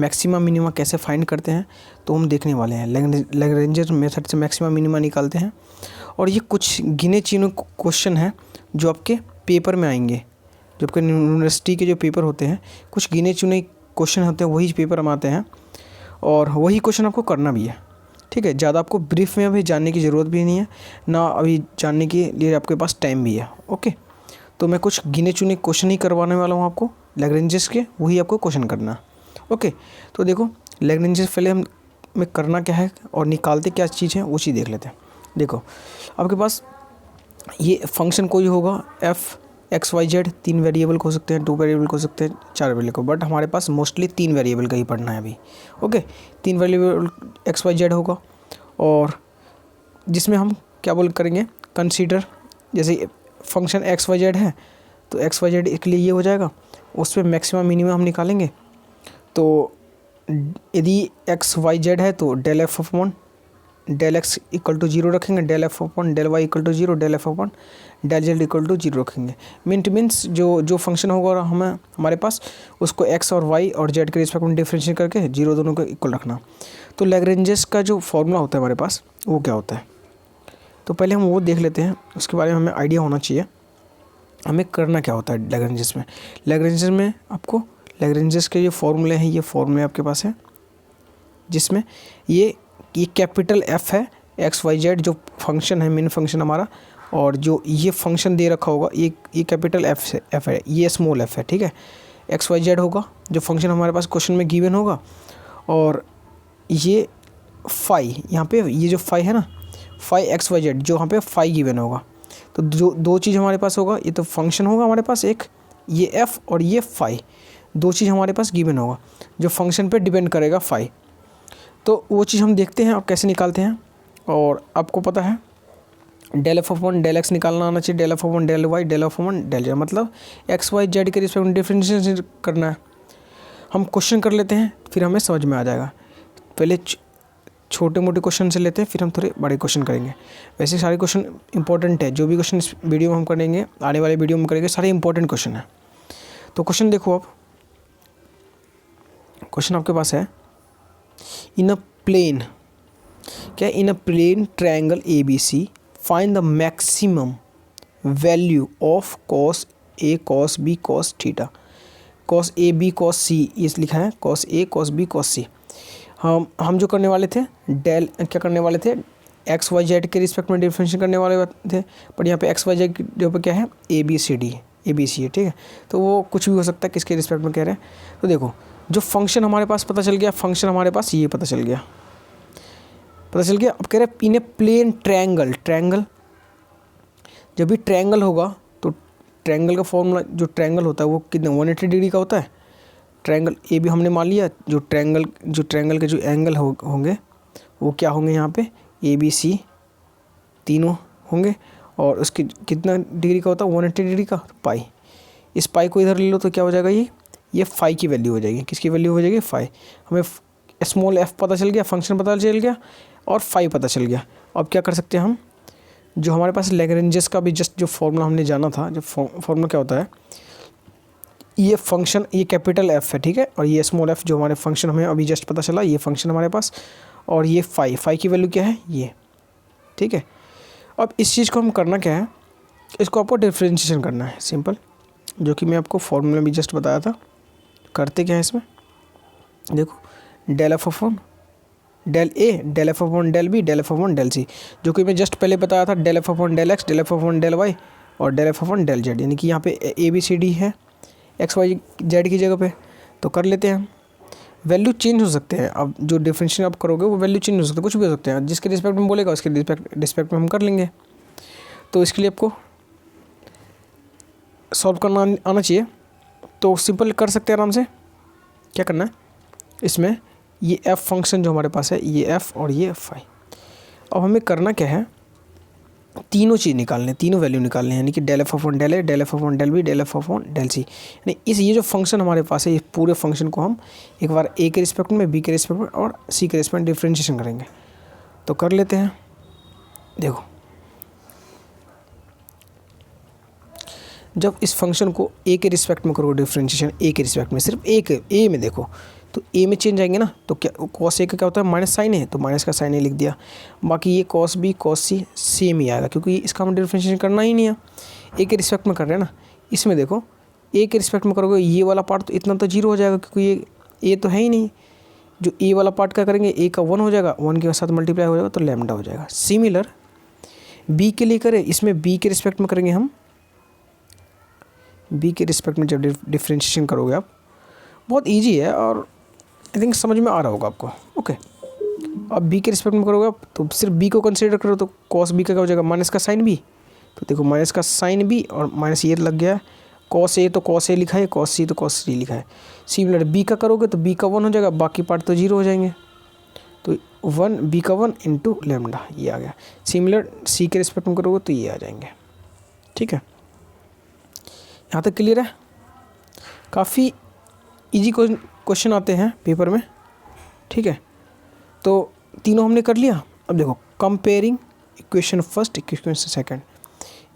Maxima minima कैसे find करते हैं तो हम देखने वाले हैं। लैग्रेंज मेथड से मैक्सिमा मिनिमा निकालते हैं। और ये कुछ गिने चुने क्वेश्चन हैं जो आपके पेपर में आएंगे, जो आपके यूनिवर्सिटी के जो पेपर होते हैं, कुछ गिने चुने क्वेश्चन होते हैं, वही पेपर में आते हैं और वही क्वेश्चन आपको करना भी है। ठीक है, ज़्यादा आपको ब्रीफ में अभी जानने की ज़रूरत भी नहीं है, ना अभी जानने के लिए आपके पास टाइम भी है। ओके, तो मैं कुछ गिने चुने क्वेश्चन ही करवाने वाला हूँ आपको लैग्रेंजेस के, वही आपको क्वेश्चन करना है। ओके, तो देखो लैग्रेंजेस पहले में करना क्या है और निकालते क्या चीज़ है वो चीज़ देख लेते हैं। देखो आपके पास ये फंक्शन कोई होगा f x Y z, 3 variable हो सकते हैं, 2 वेरिएबल हो सकते हैं, 4 वेरिएबल को, बट हमारे पास मोस्टली 3 वेरिएबल का ही पढ़ना है अभी। Okay, 3 variable x Y z होगा और जिसमें हम क्या बोल करेंगे, कंसीडर, जैसे फंक्शन एक्स वाई जेड है तो एक्स वाई जेड के लिए ये हो जाएगा, उस पर मैक्सिमम मिनिमम हम निकालेंगे। तो यदि एक्स वाई जेड है तो del F upon del x equal to 0 रखेंगे, del F upon del y equal to 0, del F upon del z equal to 0 रखेंगे। मीन्स जो फंक्शन होगा और हमारे पास उसको एक्स और वाई और जेड के रिस्पेक्ट में डिफरेंशिएट करके 0 दोनों को इक्वल रखना। तो लैग्रेंजेस का जो फॉर्मूला होता है हमारे पास वो क्या होता है, तो पहले हम वो देख लेते हैं, उसके बारे में हमें आइडिया होना चाहिए हमें करना क्या होता है लैग्रेंजेस में। लैग्रेंजेस में आपको लैग्रेंजेस के जो फॉर्मूले हैं, ये फॉर्मूले आपके पास है, जिसमें ये कैपिटल एफ है, एक्स वाई जेड जो फंक्शन है, मेन फंक्शन हमारा, और जो ये फंक्शन दे रखा होगा ये कैपिटल एफ है, ये स्मॉल एफ है। ठीक है, एक्स वाई जेड होगा जो फंक्शन हमारे पास क्वेश्चन में गिवन होगा, और ये फाई, यहाँ पे ये जो फाई है ना, फाई एक्स वाई जेड जो यहाँ पे फाई गिवन होगा। तो जो दो चीज़ हमारे पास होगा, ये तो फंक्शन होगा हमारे पास एक, ये एफ और ये फाई, दो चीज़ हमारे पास गिवन होगा जो फंक्शन पे डिपेंड करेगा फाई। तो वो चीज़ हम देखते हैं आप कैसे निकालते हैं। और आपको पता है del F upon del x निकालना आना चाहिए, del F upon del y, del F upon del z, मतलब एक्स वाई जेड के रिस्पेक्ट में डिफरेंशिएशन करना है। हम क्वेश्चन कर लेते हैं फिर हमें समझ में आ जाएगा। पहले छोटे मोटे क्वेश्चन से लेते हैं, फिर हम थोड़े बड़े क्वेश्चन करेंगे। वैसे सारे क्वेश्चन इंपॉर्टेंट है, जो भी क्वेश्चन इस वीडियो में हम करेंगे, आने वाले वीडियो में करेंगे, सारे इंपॉर्टेंट क्वेश्चन है। तो क्वेश्चन देखो आप, क्वेश्चन आपके पास है, इन अ प्लेन, क्या, in a plane triangle A B C find the maximum value of cos A cos B cos theta, cos A B cos C, ये लिखा है cos A cos B cos C. हम जो करने वाले थे del, क्या करने वाले थे, एक्स वाई जेड के रिस्पेक्ट में डिफरेंशिएट करने वाले थे, पर यहाँ पे एक्स वाई जेड के ऊपर क्या है, a B C d, a B c है। ठीक है, तो वो कुछ भी हो सकता है, किसके रिस्पेक्ट में कह रहे हैं। तो देखो जो फंक्शन हमारे पास पता चल गया, फंक्शन हमारे पास ये पता चल गया। अब कह रहे हैं इन ए प्लेन ट्रायंगल, जब भी ट्रायंगल होगा तो ट्रायंगल का फॉर्मूला, जो ट्रायंगल होता है वो कितने 180 डिग्री का होता है। ट्रायंगल ए भी हमने मान लिया, जो ट्रायंगल के जो एंगल होंगे वो क्या होंगे, यहाँ पे ए बी सी तीनों होंगे, और उसकी कितना डिग्री का होता है, 180 डिग्री का, पाई। इस पाई को इधर ले लो तो क्या हो जाएगा, ये फाई की वैल्यू हो जाएगी। किसकी वैल्यू हो जाएगी, फाई। हमें स्मॉल एफ पता चल गया, फंक्शन पता चल गया, और फाई पता चल गया। अब क्या कर सकते हैं हम, जो हमारे पास लैग्रेंजेस का भी जस्ट जो फॉर्मूला हमने जाना था, जो फॉर्मूला क्या होता है, ये फंक्शन, ये कैपिटल एफ है, ठीक है, और ये स्मॉल एफ जो हमारे फंक्शन हमें अभी जस्ट पता चला, ये फंक्शन हमारे पास, और ये फाई की वैल्यू क्या है, ये। ठीक है, अब इस चीज़ को हम करना क्या है, इसको आपको डिफ्रेंशिएशन करना है, सिंपल, जो कि मैं आपको फॉर्मूला भी जस्ट बताया था। करते क्या है इसमें, देखो del F upon del A, del F upon del B, del F upon del C, जो कि मैं जस्ट पहले बताया था, del F upon del X, del F upon del Y, और del F upon del Z, यानी कि यहाँ पे ए बी सी डी है एक्स वाई जेड की जगह पे। तो कर लेते हैं, वैल्यू चेंज हो सकते हैं, अब जो डिफरेंशिएशन आप करोगे वो वैल्यू चेंज हो सकते हैं, कुछ भी हो सकते हैं, जिसके रिस्पेक्ट में बोलेगा उसके रिस्पेक्ट में हम कर लेंगे। तो इसके लिए आपको सॉल्व करना आना चाहिए, तो सिंपल कर सकते हैं आराम से। क्या करना है, इसमें ये एफ फंक्शन जो हमारे पास है, ये एफ और ये फाई। अब हमें करना क्या है, तीनों चीज़ निकालने, तीनों वैल्यू निकालने हैं, यानी कि del F upon del A, del F upon del B, del F upon del C, यानी ये जो फंक्शन हमारे पास है, ये पूरे फंक्शन को हम एक बार ए के रिस्पेक्ट में, बी के रिस्पेक्ट में और सी के रिस्पेक्ट में डिफ्रेंशिएशन करेंगे। तो कर लेते हैं, देखो जब इस फंक्शन को ए के रिस्पेक्ट में करोगे डिफ्रेंशिएशन, ए के रिस्पेक्ट में, सिर्फ ए में देखो, तो ए में चेंज आएंगे ना, तो क्या कॉस ए का क्या होता है माइनस साइन ए, तो माइनस का साइन ए लिख दिया। बाकी ये कॉस बी कॉस सी सेम ही आएगा, क्योंकि इसका हम डिफरेंशिएशन करना ही नहीं है, ए के रिस्पेक्ट में कर रहे हैं ना। इसमें देखो ए के रिस्पेक्ट में करोगे ये वाला पार्ट तो इतना तो जीरो हो जाएगा, क्योंकि ये ए तो है ही नहीं। जो ए वाला पार्ट क्या करेंगे, ए का 1 हो जाएगा, 1 के साथ मल्टीप्लाई हो जाएगा तो लैम्डा हो जाएगा। सिमिलर बी के लिए करें, इसमें बी के रिस्पेक्ट में करेंगे हम, बी के रिस्पेक्ट में जब डिफरेंशिएशन करोगे आप, बहुत इजी है और आई थिंक समझ में आ रहा होगा आपको। ओके, अब बी के रिस्पेक्ट में करोगे आप तो सिर्फ बी को कंसीडर करो, तो कॉस बी का क्या हो जाएगा माइनस का साइन बी, तो देखो माइनस का साइन बी और माइनस ये लग गया है। कॉस ए तो कॉस ए लिखा है, कॉस सी तो कॉस सी लिखा है। सिमिलर बी का करोगे तो बी का 1 हो जाएगा, बाकी पार्ट तो जीरो हो जाएंगे, तो 1 बी का 1 इंटू लेमडा ये आ गया। सिमिलर सी के रिस्पेक्ट में करोगे तो ये आ जाएंगे। ठीक है, यहाँ तक क्लियर है। काफ़ी इजी क्वेश्चन आते हैं पेपर में। ठीक है, तो तीनों हमने कर लिया। अब देखो comparing equation first equation second,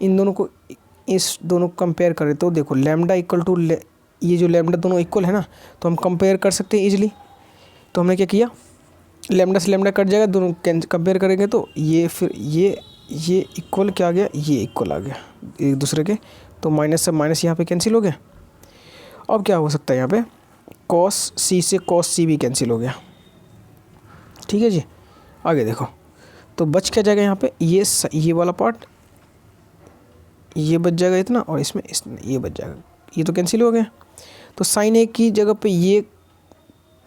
इन दोनों को इस दोनों कंपेयर करें तो देखो लैम्डा इक्वल टू ये जो लैम्डा दोनों इक्वल है ना, तो हम कंपेयर कर सकते हैं इजीली। तो हमने क्या किया, लैम्डा से लैम्डा कट जाएगा, दोनों कंपेयर करेंगे तो ये फिर ये इक्वल क्या आ गया, ये इक्वल आ गया एक दूसरे के, तो माइनस से माइनस यहाँ पे कैंसिल हो गया। अब क्या हो सकता है यहाँ पे, कॉस सी से कॉस सी भी कैंसिल हो गया। ठीक है जी, आगे देखो तो बच क्या जाएगा यहाँ पे, ये वाला पार्ट ये बच जाएगा इतना, और इसमें ये बच जाएगा, ये तो कैंसिल हो गया। तो साइन ए की जगह पे ये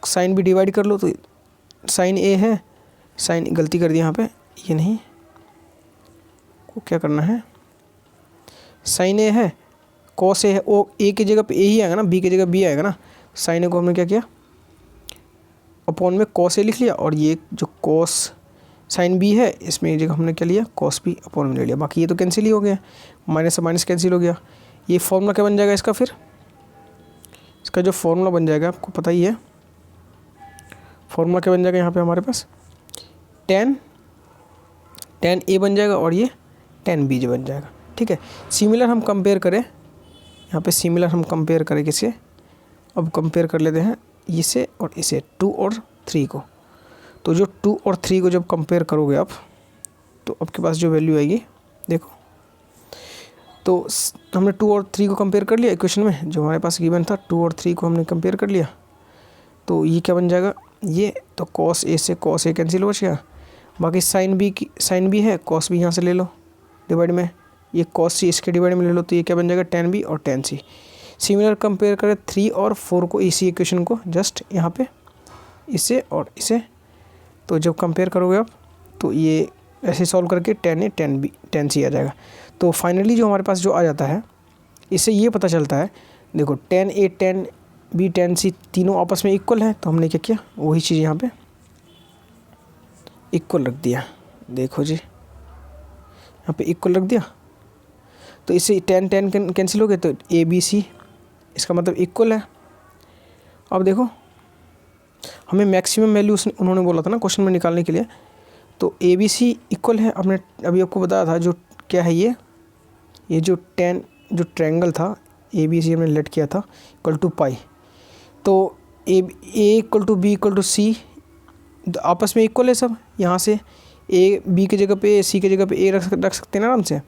साइन भी डिवाइड कर लो, तो साइन ए है, साइन गलती कर दी यहाँ पे, ये नहीं को क्या करना है, साइन ए है, कॉस ए है, ओ ए की जगह पे ए ही आएगा ना, बी की जगह बी आएगा ना। साइन ए को हमने क्या किया, अपॉन में कॉस ए लिख लिया, और ये जो कॉस साइन बी है इसमें एक जगह हमने क्या लिया, कॉस बी अपॉन में ले लिया। बाकी ये तो कैंसिल ही हो गया, माइनस से माइनस कैंसिल हो गया। ये फॉर्मूला क्या बन जाएगा इसका, फिर इसका जो फॉर्मूला बन जाएगा आपको पता ही है, फॉर्मूला क्या बन जाएगा यहाँ पे हमारे पास, टेन ए बन जाएगा और ये टेन बी बन जाएगा। ठीक है, सिमिलर हम कंपेयर करें, यहाँ पे सिमिलर हम कंपेयर करें किसे, अब कंपेयर कर लेते हैं इसे और इसे, 2 और 3 को। तो जो 2 और 3 को जब कंपेयर करोगे आप, तो आपके पास जो वैल्यू आएगी देखो, तो हमने 2 और 3 को कंपेयर कर लिया इक्वेशन में, जो हमारे पास गिवन था 2 और 3 को हमने कंपेयर कर लिया, तो ये क्या बन जाएगा, ये तो कॉस ए से कॉस ए कैंसिल हो गया। बाकी साइन बी है, कॉस बी यहाँ से ले लो डिवाइड में, ये कॉस सी इसके डिवाइड में ले लो, तो ये क्या बन जाएगा, टेन बी और टेन सी। सिमिलर कंपेयर करें 3 और 4 को, इसी इक्वेशन को जस्ट यहाँ पे इसे और इसे, तो जब कंपेयर करोगे आप तो ये ऐसे सॉल्व करके टेन ए टेन बी टेन सी आ जाएगा। तो फाइनली जो हमारे पास जो आ जाता है, इससे ये पता चलता है, देखो टेन ए टेन बी टेन सी तीनों आपस में इक्वल है, तो हमने क्या किया, वही चीज़ यहाँ पे इक्वल रख दिया। देखो जी यहाँ पे इक्वल रख दिया, तो इससे टेन कैंसिल हो गए, तो ए बी सी इसका मतलब इक्वल है। अब देखो हमें मैक्सिमम वैल्यू उन्होंने बोला था ना क्वेश्चन में निकालने के लिए, तो ए बी सी इक्वल है, हमने अभी आपको बताया था जो क्या है, ये जो ट्रायंगल था ए बी सी हमने लेट किया था इक्वल टू पाई, तो A equal to B equal to C आपस में इक्वल है सब। यहाँ से ए बी की जगह पे सी की जगह पे ए रख सकते हैं ना आराम से,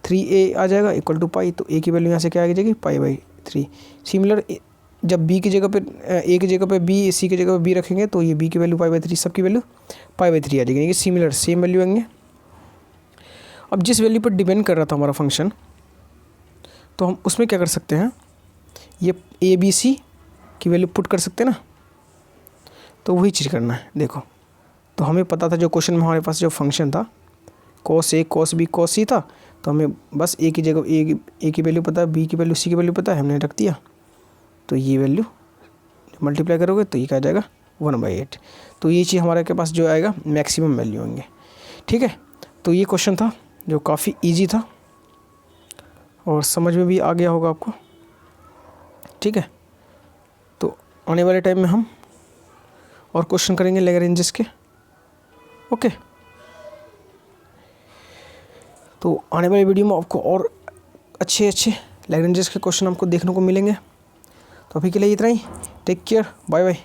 3a आ जाएगा इक्वल टू पाई, तो ए की वैल्यू यहाँ से क्या आ जाएगी, पाई/3। सिमिलर जब बी की जगह पे ए की जगह पे बी, सी की जगह पे बी रखेंगे, तो ये बी की वैल्यू पाई/3, सबकी वैल्यू पाई/3 आ जाएगी, ये सिमिलर सेम वैल्यू आएंगे। अब जिस वैल्यू पर डिपेंड कर रहा था हमारा फंक्शन, तो हम उसमें क्या कर सकते हैं, ये ए बी सी की वैल्यू पुट कर सकते हैं ना, तो वही चीज़ करना है। देखो तो हमें पता था जो क्वेश्चन में हमारे पास जो फंक्शन था cos A cos B cos सी था, तो हमें बस ए की जगह ए की वैल्यू पता है, बी की वैल्यू सी की वैल्यू पता है, हमने रख दिया, तो ये वैल्यू मल्टीप्लाई करोगे तो ये क्या आ जाएगा 1/8। तो ये चीज़ हमारे के पास जो आएगा मैक्सिमम वैल्यू होंगे। ठीक है, तो ये क्वेश्चन था जो काफ़ी ईजी था और समझ में भी आ गया होगा आपको। ठीक है, तो आने वाले टाइम में हम और क्वेश्चन करेंगे लैग्रेंजेस के। ओके, तो आने वाली वीडियो में आपको और अच्छे लैग्रेंजेस के क्वेश्चन हमको देखने को मिलेंगे। तो अभी के लिए इतना ही, टेक केयर, बाय बाय।